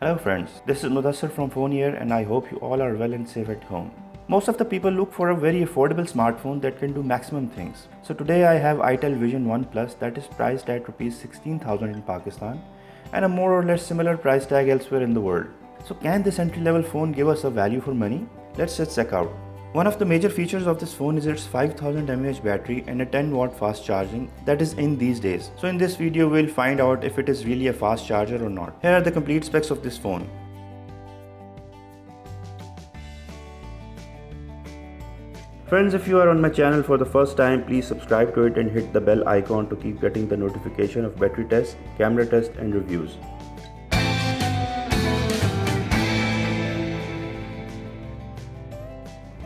Hello friends, this is Mudassir from Phone here and I hope you all are well and safe at home. Most of the people look for a very affordable smartphone that can do maximum things. So today I have itel Vision One Plus that is priced at Rs 16,000 in Pakistan and a more or less similar price tag elsewhere in the world. So can this entry level phone give us a value for money? Let's just check out. One of the major features of this phone is its 5000 mAh battery and a 10 watt fast charging that is in these days. So in this video we'll find out if it is really a fast charger or not. Here are the complete specs of this phone. Friends, if you are on my channel for the first time, please subscribe to it and hit the bell icon to keep getting the notification of battery tests, camera tests and reviews.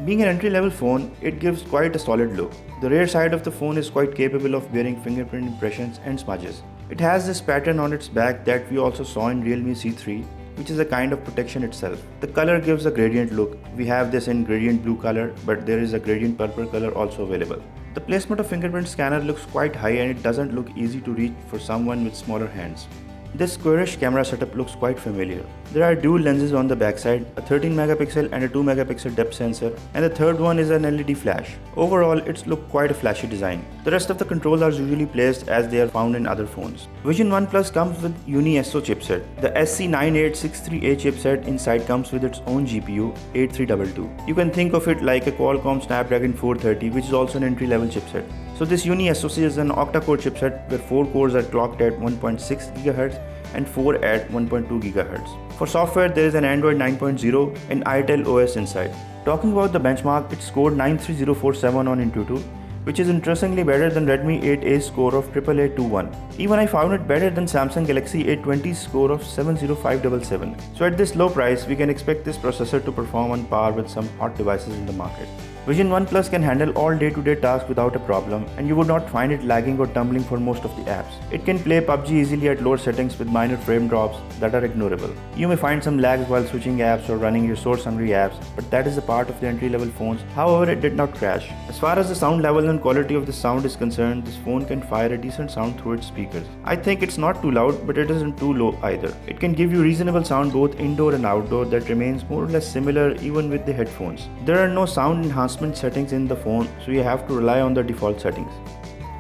Being an entry-level phone, it gives quite a solid look. The rear side of the phone is quite capable of bearing fingerprint impressions and smudges. It has this pattern on its back that we also saw in Realme C3, which is a kind of protection itself. The color gives a gradient look. We have this in gradient blue color, but there is a gradient purple color also available. The placement of fingerprint scanner looks quite high and it doesn't look easy to reach for someone with smaller hands. This squarish camera setup looks quite familiar. There are dual lenses on the backside, a 13 megapixel and a 2 megapixel depth sensor, and the third one is an LED flash. Overall, it's looked quite a flashy design. The rest of the controls are usually placed as they are found in other phones. Vision One Plus comes with Uni-SO chipset. The SC9863A chipset inside comes with its own GPU, 8322. You can think of it like a Qualcomm Snapdragon 430, which is also an entry-level chipset. So this Uni-SoC is an octa-core chipset where 4 cores are clocked at 1.6 GHz and 4 at 1.2 GHz. For software, there is an Android 9.0 and itel OS inside. Talking about the benchmark, it scored 93047 on Antutu, which is interestingly better than Redmi 8A's score of 88821. Even I found it better than Samsung Galaxy A20's score of 70577. So at this low price, we can expect this processor to perform on par with some hot devices in the market. Vision One Plus can handle all day-to-day tasks without a problem and you would not find it lagging or tumbling for most of the apps. It can play PUBG easily at lower settings with minor frame drops that are ignorable. You may find some lags while switching apps or running your source-hungry apps, but that is a part of the entry-level phones. However, it did not crash. As far as the sound level and quality of the sound is concerned, this phone can fire a decent sound through its speakers. I think it's not too loud, but it isn't too low either. It can give you reasonable sound both indoor and outdoor that remains more or less similar even with the headphones. There are no sound enhancement settings in the phone, so you have to rely on the default settings.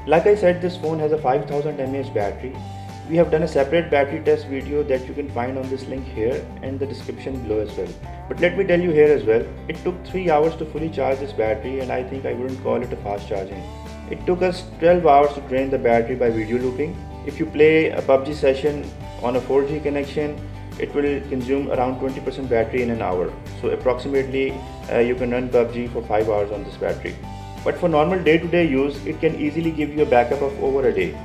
Like I said, this phone has a 5000 mAh battery. We have done a separate battery test video that you can find on this link here and the description below as well. But let me tell you here as well, it took 3 hours to fully charge this battery and I think I wouldn't call it a fast charging. It took us 12 hours to drain the battery by video looping. If you play a PUBG session on a 4G connection, it will consume around 20% battery in an hour. So approximately you can run PUBG for 5 hours on this battery. But for normal day-to-day use, it can easily give you a backup of over a day.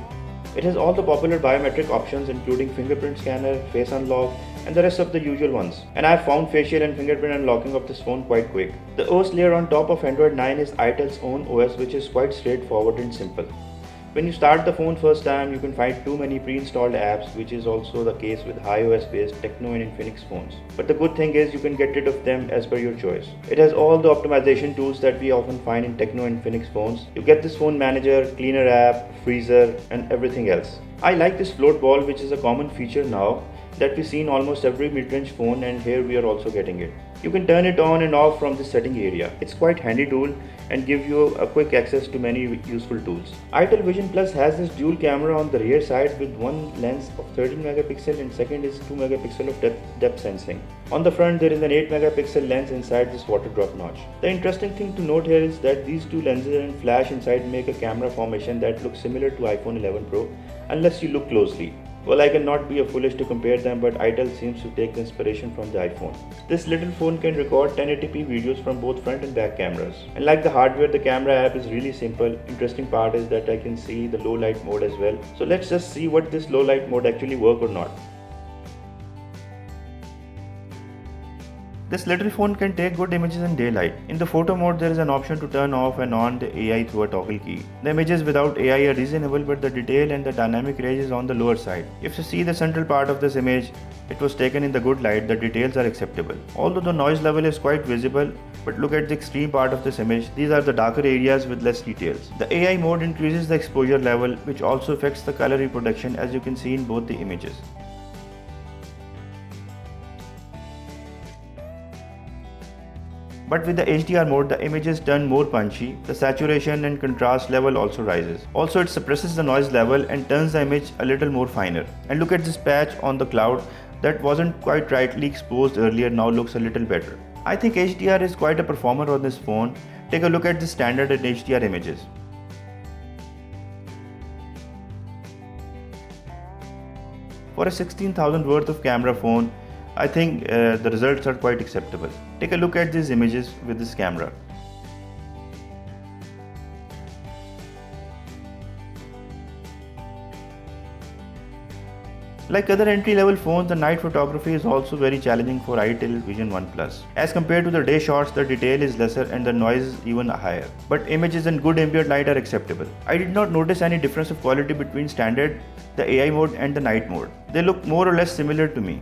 It has all the popular biometric options including fingerprint scanner, face unlock and the rest of the usual ones. And I have found facial and fingerprint unlocking of this phone quite quick. The OS layer on top of Android 9 is itel's own OS, which is quite straightforward and simple. When you start the phone first time, you can find too many pre-installed apps, which is also the case with iOS based Tecno and Infinix phones. But the good thing is you can get rid of them as per your choice. It has all the optimization tools that we often find in Tecno and Infinix phones. You get this phone manager, cleaner app, freezer and everything else. I like this float ball, which is a common feature now that we see in almost every mid-range phone, and here we are also getting it. You can turn it on and off from the setting area. It's quite handy tool and give you a quick access to many useful tools. itel Vision Plus has this dual camera on the rear side with one lens of 13 megapixel and second is 2 megapixel of depth sensing. On the front there is an 8 megapixel lens inside this water drop notch. The interesting thing to note here is that these two lenses and flash inside make a camera formation that looks similar to iPhone 11 Pro unless you look closely. Well, I cannot be foolish to compare them, but itel seems to take the inspiration from the iPhone. This little phone can record 1080p videos from both front and back cameras. And like the hardware, the camera app is really simple. Interesting part is that I can see the low light mode as well. So let's just see what this low light mode actually works or not. This little phone can take good images in daylight. In the photo mode, there is an option to turn off and on the AI through a toggle key. The images without AI are reasonable, but the detail and the dynamic range is on the lower side. If you see the central part of this image, it was taken in the good light, the details are acceptable. Although the noise level is quite visible, but look at the extreme part of this image, these are the darker areas with less details. The AI mode increases the exposure level, which also affects the color reproduction as you can see in both the images. But with the HDR mode, the images turn more punchy, the saturation and contrast level also rises. Also, it suppresses the noise level and turns the image a little more finer. And look at this patch on the cloud that wasn't quite rightly exposed earlier, now looks a little better. I think HDR is quite a performer on this phone. Take a look at the standard and HDR images. For a 16,000 worth of camera phone, I think the results are quite acceptable. Take a look at these images with this camera. Like other entry-level phones, the night photography is also very challenging for itel Vision One Plus. As compared to the day shots, the detail is lesser and the noise is even higher. But images in good ambient light are acceptable. I did not notice any difference of quality between standard, the AI mode and the night mode. They look more or less similar to me.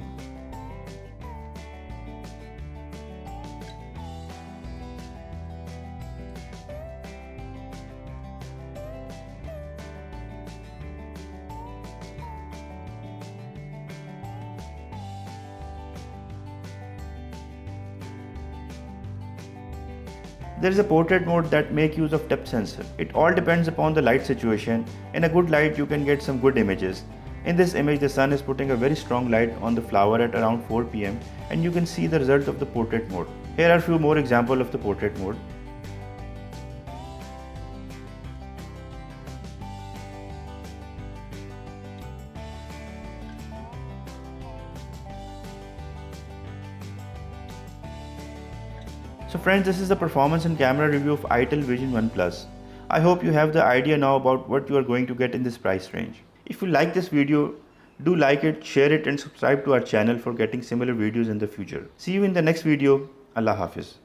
There is a portrait mode that makes use of depth sensor. It all depends upon the light situation. In a good light, you can get some good images. In this image, the sun is putting a very strong light on the flower at around 4 p.m. and you can see the result of the portrait mode. Here are a few more examples of the portrait mode. So friends, this is the performance and camera review of itel Vision One Plus. I hope you have the idea now about what you are going to get in this price range. If you like this video, do like it, share it and subscribe to our channel for getting similar videos in the future. See you in the next video. Allah Hafiz.